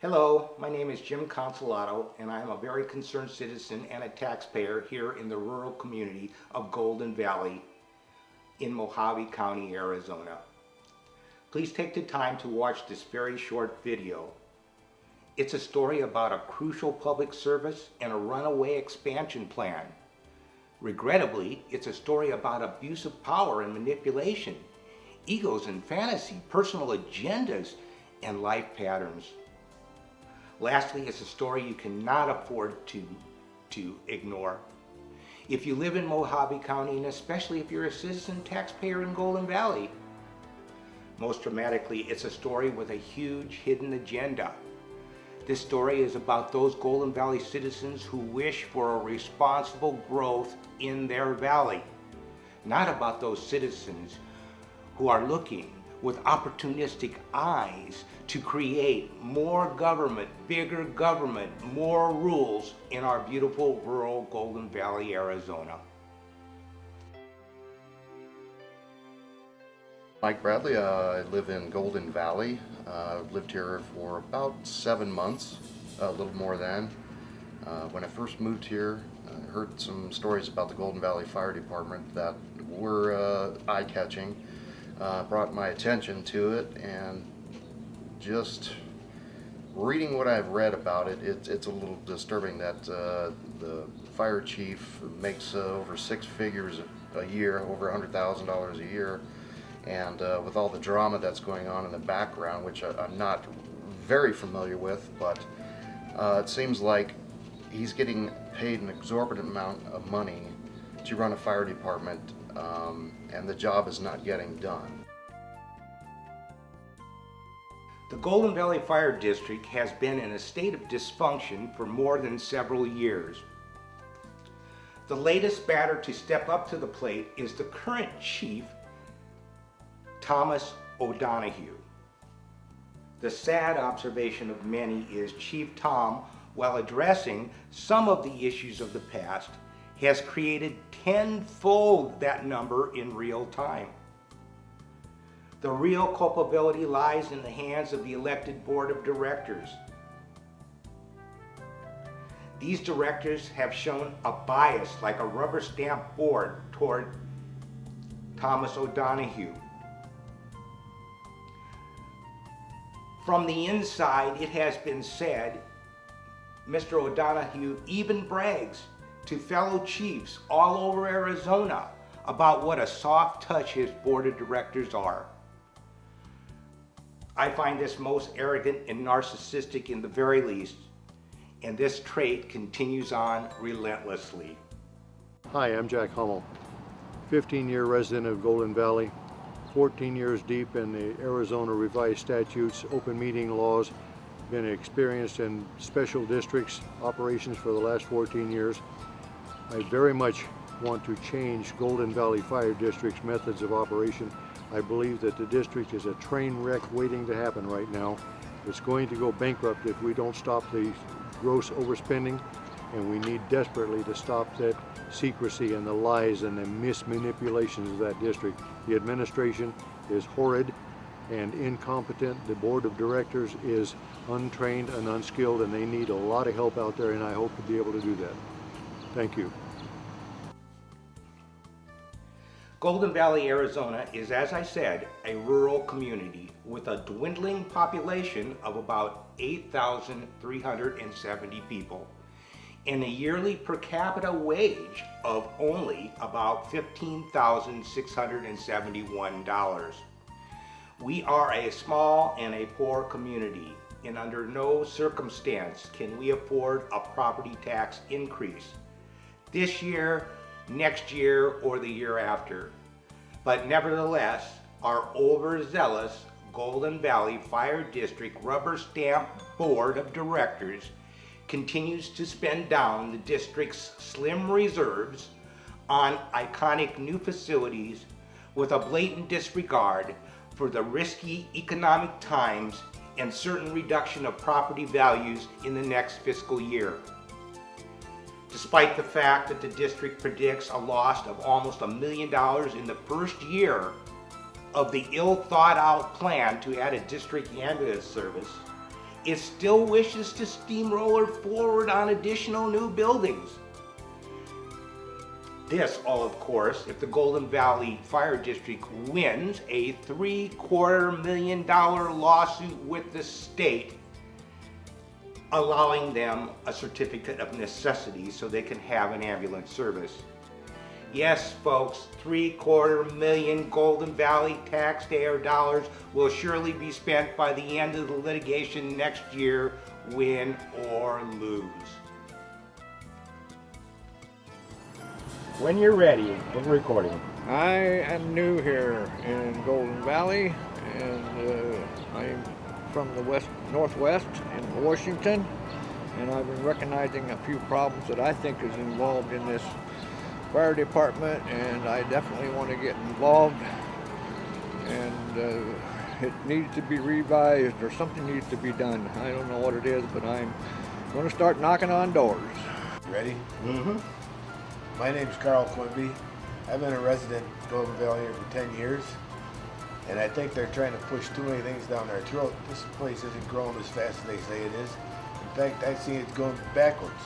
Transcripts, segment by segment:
Hello, my name is Jim Consolato, and I am a very concerned citizen and a taxpayer here in the rural community of Golden Valley in Mojave County, Arizona. Please take the time to watch this very short video. It's a story about a crucial public service and a runaway expansion plan. Regrettably, it's a story about abuse of power and manipulation, egos and fantasy, personal agendas, and life patterns. Lastly, it's a story you cannot afford to ignore. If you live in Mojave County, and especially if you're a citizen taxpayer in Golden Valley. Most dramatically, it's a story with a huge hidden agenda. This story is about those Golden Valley citizens who wish for a responsible growth in their valley, not about those citizens who are looking with opportunistic eyes to create more government, bigger government, more rules in our beautiful rural Golden Valley, Arizona. Mike Bradley, I live in Golden Valley. I've lived here for about 7 months, a little more than. When I first moved here, I heard some stories about the Golden Valley Fire Department that were eye-catching. Brought my attention to it, and just reading what I've read about it, it's a little disturbing that the fire chief makes over 6 figures a year, over $100,000 a year, and with all the drama that's going on in the background, which I'm not very familiar with, but it seems like he's getting paid an exorbitant amount of money to run a fire department, and the job is not getting done. The Golden Valley Fire District has been in a state of dysfunction for more than several years. The latest batter to step up to the plate is the current chief, Thomas O'Donohue. The sad observation of many is Chief Tom, while addressing some of the issues of the past, has created tenfold that number in real time. The real culpability lies in the hands of the elected board of directors. These directors have shown a bias like a rubber stamp board toward Thomas O'Donohue. From the inside, it has been said, Mr. O'Donohue even brags to fellow chiefs all over Arizona about what a soft touch his board of directors are. I find this most arrogant and narcissistic in the very least, and this trait continues on relentlessly. Hi, I'm Jack Hummel, 15-year resident of Golden Valley, 14 years deep in the Arizona revised statutes, open meeting laws, been experienced in special districts operations for the last 14 years. I very much want to change Golden Valley Fire District's methods of operation. I believe that the district is a train wreck waiting to happen right now. It's going to go bankrupt if we don't stop the gross overspending, and we need desperately to stop that secrecy and the lies and the mismanipulations of that district. The administration is horrid and incompetent. The board of directors is untrained and unskilled, and they need a lot of help out there, and I hope to be able to do that. Thank you. Golden Valley, Arizona is, as I said, a rural community with a dwindling population of about 8,370 people and a yearly per capita wage of only about $15,671. We are a small and a poor community, and under no circumstance can we afford a property tax increase this year, next year, or the year after. But nevertheless, our overzealous Golden Valley Fire District rubber stamp board of directors continues to spend down the district's slim reserves on iconic new facilities with a blatant disregard for the risky economic times and certain reduction of property values in the next fiscal year. Despite the fact that the district predicts a loss of almost $1 million in the first year of the ill-thought-out plan to add a district ambulance service, it still wishes to steamroller forward on additional new buildings. This all, of course, if the Golden Valley Fire District wins a $750 million lawsuit with the state, allowing them a certificate of necessity so they can have an ambulance service. Yes, folks, $750 million Golden Valley taxpayer dollars will surely be spent by the end of the litigation next year, win or lose. When you're ready, we're recording. I am new here in Golden Valley, and I'm from the northwest in Washington, and I've been recognizing a few problems that I think is involved in this fire department, and I definitely want to get involved, and it needs to be revised or something needs to be done. I don't know what it is, but I'm going to start knocking on doors. Ready? Mm-hmm. My name's Carl Quimby. I've been a resident in Golden Valley here for 10 years, and I think they're trying to push too many things down our throat. This place isn't growing as fast as they say it is. In fact, I see it's going backwards,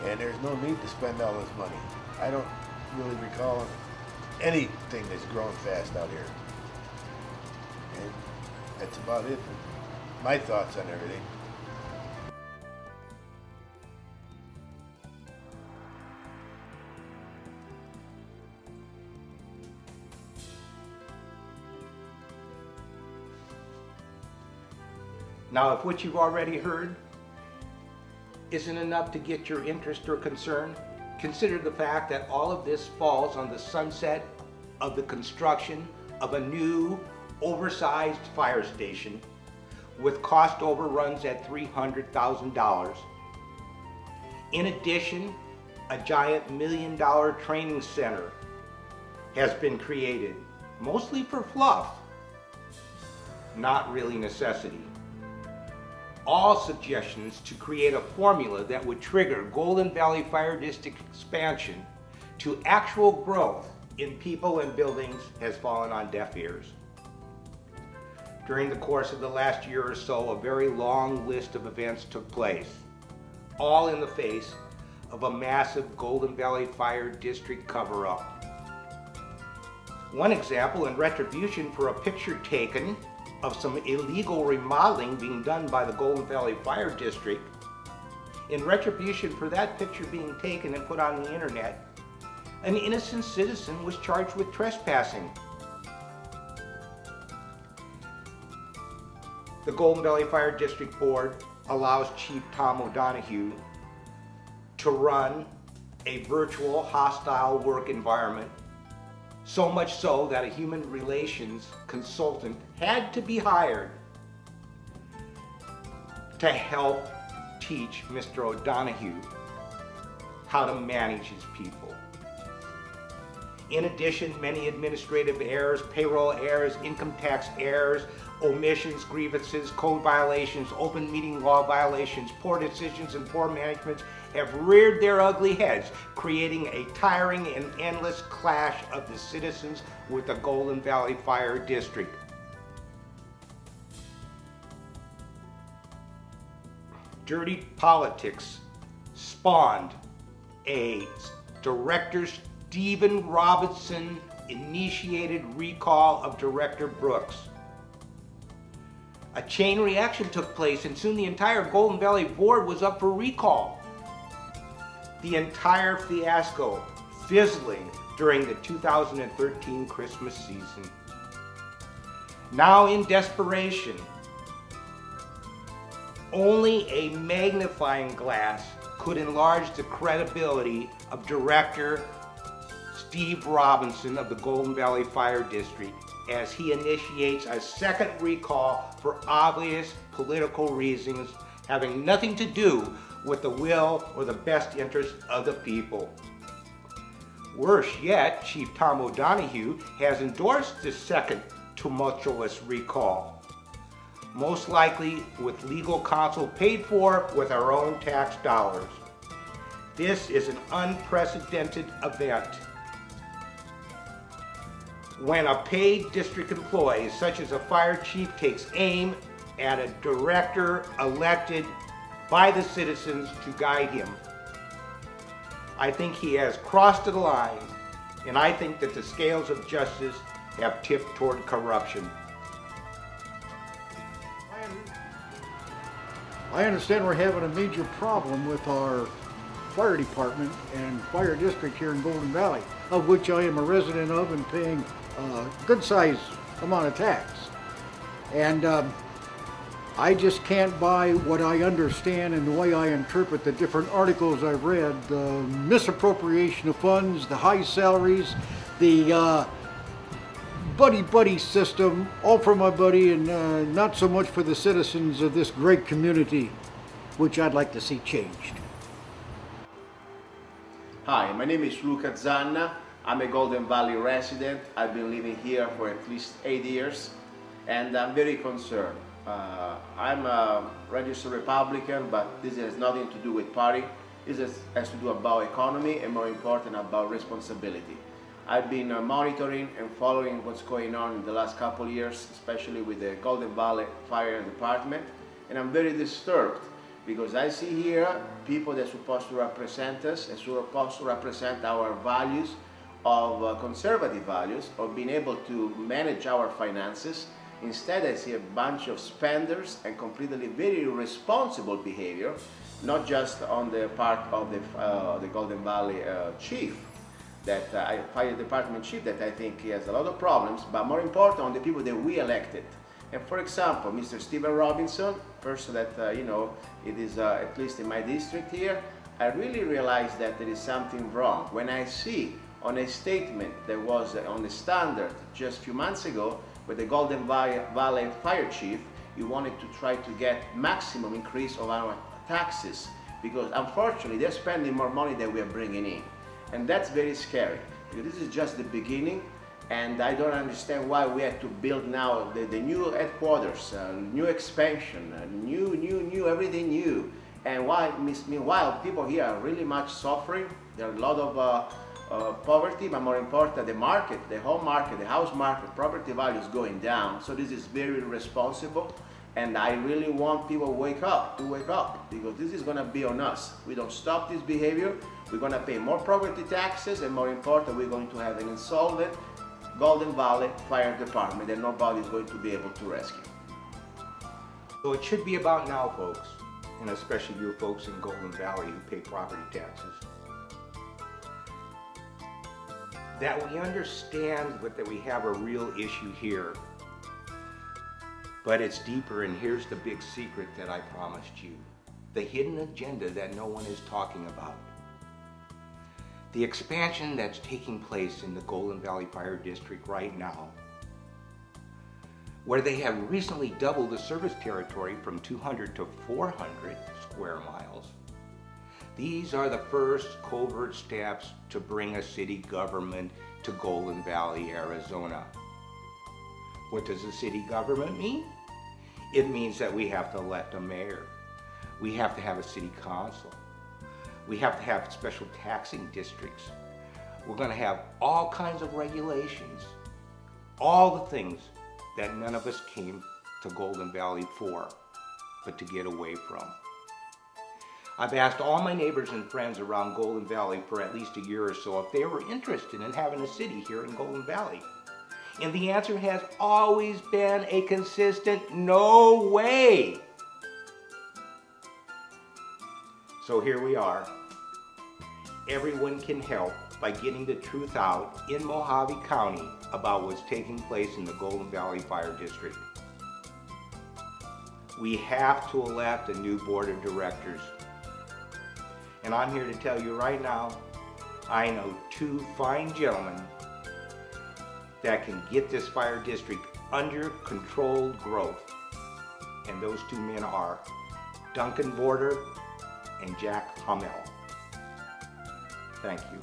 and there's no need to spend all this money. I don't really recall anything that's growing fast out here. And that's about it. My thoughts on everything. Now, if what you've already heard isn't enough to get your interest or concern, consider the fact that all of this falls on the sunset of the construction of a new, oversized fire station with cost overruns at $300,000. In addition, a giant $1 million training center has been created, mostly for fluff, not really necessity. All suggestions to create a formula that would trigger Golden Valley Fire District expansion to actual growth in people and buildings has fallen on deaf ears. During the course of the last year or so, a very long list of events took place, all in the face of a massive Golden Valley Fire District cover-up. One example, in retribution for a picture taken of some illegal remodeling being done by the Golden Valley Fire District, in retribution for that picture being taken and put on the internet, an innocent citizen was charged with trespassing. The Golden Valley Fire District Board allows Chief Tom O'Donohue to run a virtual hostile work environment, so much so that a human relations consultant had to be hired to help teach Mr. O'Donohue how to manage his people. In addition, many administrative errors, payroll errors, income tax errors, omissions, grievances, code violations, open meeting law violations, poor decisions, and poor management have reared their ugly heads, creating a tiring and endless clash of the citizens with the Golden Valley Fire District. Dirty politics spawned a Director Stephen Robinson initiated recall of Director Brooks. A chain reaction took place, and soon the entire Golden Valley board was up for recall. The entire fiasco fizzling during the 2013 Christmas season. Now, in desperation, only a magnifying glass could enlarge the credibility of Director Steve Robinson of the Golden Valley Fire District as he initiates a second recall for obvious political reasons having nothing to do with the will or the best interest of the people. Worse yet, Chief Tom O'Donohue has endorsed this second tumultuous recall, most likely with legal counsel paid for with our own tax dollars. This is an unprecedented event. When a paid district employee, such as a fire chief, takes aim at a director elected by the citizens to guide him. I think he has crossed the line, and I think that the scales of justice have tipped toward corruption. I understand we're having a major problem with our fire department and fire district here in Golden Valley, of which I am a resident of and paying a good sized amount of tax. And I just can't buy what I understand and the way I interpret the different articles I've read, the misappropriation of funds, the high salaries, the buddy system, all for my buddy and not so much for the citizens of this great community, which I'd like to see changed. Hi, my name is Luca Zanna. I'm a Golden Valley resident. I've been living here for at least 8 years, and I'm very concerned. I'm a registered Republican, but this has nothing to do with party. This has to do about economy and, more important, about responsibility. I've been monitoring and following what's going on in the last couple of years, especially with the Golden Valley Fire Department, and I'm very disturbed because I see here people that are supposed to represent us, and supposed to represent our values of conservative values, of being able to manage our finances. Instead, I see a bunch of spenders and completely very irresponsible behavior, not just on the part of the Golden Valley chief, that fire department chief, that I think he has a lot of problems, but more important on the people that we elected. And for example, Mr. Stephen Robinson, person that you know, it is at least in my district here, I really realized that there is something wrong when I see on a statement that was on the Standard just a few months ago, with the Golden Valley Fire Chief, he wanted to try to get maximum increase of our taxes, because unfortunately they're spending more money than we are bringing in. And that's very scary, because this is just the beginning, and I don't understand why we have to build now the new headquarters, new expansion, new, everything new. And why, meanwhile, people here are really much suffering. There are a lot of poverty, but more important, the market, the home market, the house market, property value is going down. So this is very irresponsible, and I really want people to wake up, because this is going to be on us. We don't stop this behavior, we're going to pay more property taxes, and more important, we're going to have an insolvent Golden Valley Fire Department that nobody is going to be able to rescue. So it should be about now, folks, and especially you folks in Golden Valley who pay property taxes, that we understand that we have a real issue here, but it's deeper, and here's the big secret that I promised you. The hidden agenda that no one is talking about. The expansion that's taking place in the Golden Valley Fire District right now, where they have recently doubled the service territory from 200 to 400 square miles. These are the first covert steps to bring a city government to Golden Valley, Arizona. What does a city government mean? It means that we have to elect a mayor. We have to have a city council. We have to have special taxing districts. We're going to have all kinds of regulations, all the things that none of us came to Golden Valley for, but to get away from. I've asked all my neighbors and friends around Golden Valley for at least a year or so if they were interested in having a city here in Golden Valley. And the answer has always been a consistent no way. So here we are. Everyone can help by getting the truth out in Mojave County about what's taking place in the Golden Valley Fire District. We have to elect a new board of directors. And I'm here to tell you right now, I know two fine gentlemen that can get this fire district under controlled growth. And those two men are Duncan Border and Jack Hummel. Thank you.